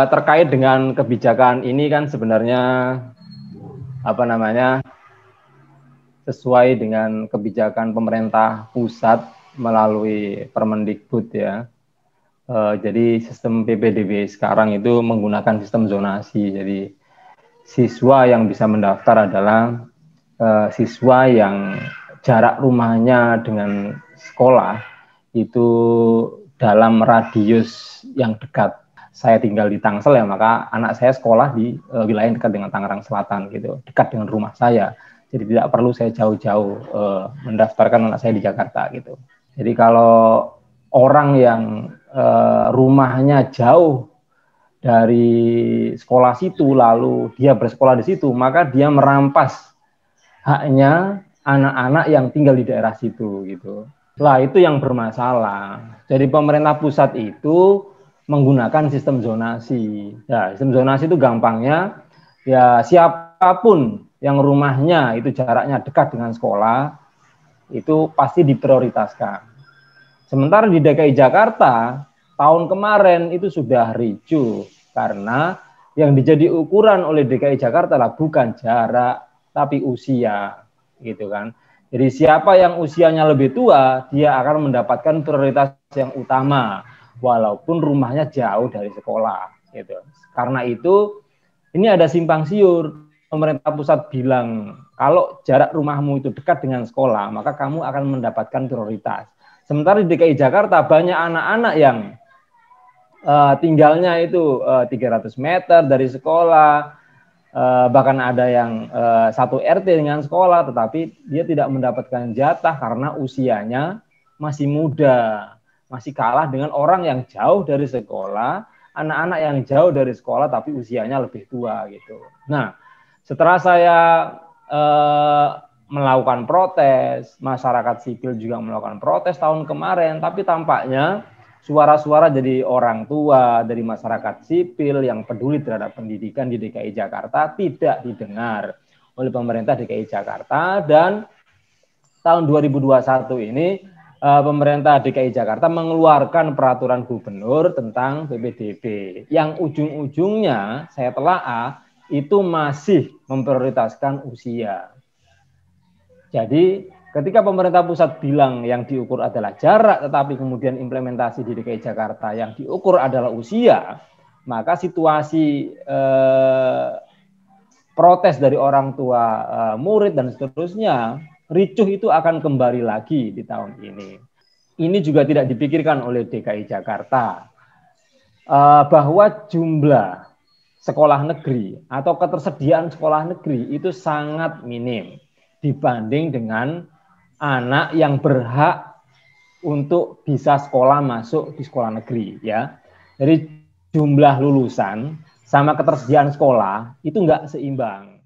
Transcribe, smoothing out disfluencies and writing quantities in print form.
Terkait dengan kebijakan ini kan sebenarnya sesuai dengan kebijakan pemerintah pusat melalui Permendikbud ya. Jadi sistem PPDB sekarang itu menggunakan sistem zonasi. Jadi siswa yang bisa mendaftar adalah siswa yang jarak rumahnya dengan sekolah itu dalam radius yang dekat. Saya tinggal di Tangsel ya, maka anak saya sekolah di wilayah yang dekat dengan Tangerang Selatan gitu, dekat dengan rumah saya. Jadi tidak perlu saya jauh-jauh mendaftarkan anak saya di Jakarta gitu. Jadi kalau orang yang rumahnya jauh dari sekolah situ lalu dia bersekolah di situ, maka dia merampas haknya anak-anak yang tinggal di daerah situ gitu. Lah itu yang bermasalah. Jadi pemerintah pusat itu menggunakan sistem zonasi. Ya, sistem zonasi itu gampangnya ya siapapun yang rumahnya itu jaraknya dekat dengan sekolah itu pasti diprioritaskan. Sementara di DKI Jakarta tahun kemarin itu sudah ricuh karena yang dijadi ukuran oleh DKI Jakarta lah bukan jarak tapi usia gitu kan. Jadi siapa yang usianya lebih tua dia akan mendapatkan prioritas yang utama walaupun rumahnya jauh dari sekolah gitu. Karena itu ini ada simpang siur. Pemerintah pusat bilang kalau jarak rumahmu itu dekat dengan sekolah maka kamu akan mendapatkan prioritas. Sementara di DKI Jakarta banyak anak-anak yang tinggalnya itu 300 meter dari sekolah, bahkan ada yang satu RT dengan sekolah, tetapi dia tidak mendapatkan jatah karena usianya masih muda, masih kalah dengan orang yang jauh dari sekolah, anak-anak yang jauh dari sekolah tapi usianya lebih tua gitu. Nah, setelah saya melakukan protes, masyarakat sipil juga melakukan protes tahun kemarin, tapi tampaknya suara-suara dari orang tua, dari masyarakat sipil yang peduli terhadap pendidikan di DKI Jakarta tidak didengar oleh pemerintah DKI Jakarta, dan tahun 2021 ini pemerintah DKI Jakarta mengeluarkan peraturan gubernur tentang PPDB yang ujung-ujungnya saya telaah itu masih memprioritaskan usia. Jadi ketika pemerintah pusat bilang yang diukur adalah jarak, tetapi kemudian implementasi di DKI Jakarta yang diukur adalah usia, maka situasi protes dari orang tua, murid, dan seterusnya, ricuh itu akan kembali lagi di tahun ini. Ini juga tidak dipikirkan oleh DKI Jakarta, bahwa jumlah sekolah negeri atau ketersediaan sekolah negeri itu sangat minim dibanding dengan anak yang berhak untuk bisa sekolah masuk di sekolah negeri ya. Jadi jumlah lulusan sama ketersediaan sekolah itu enggak seimbang.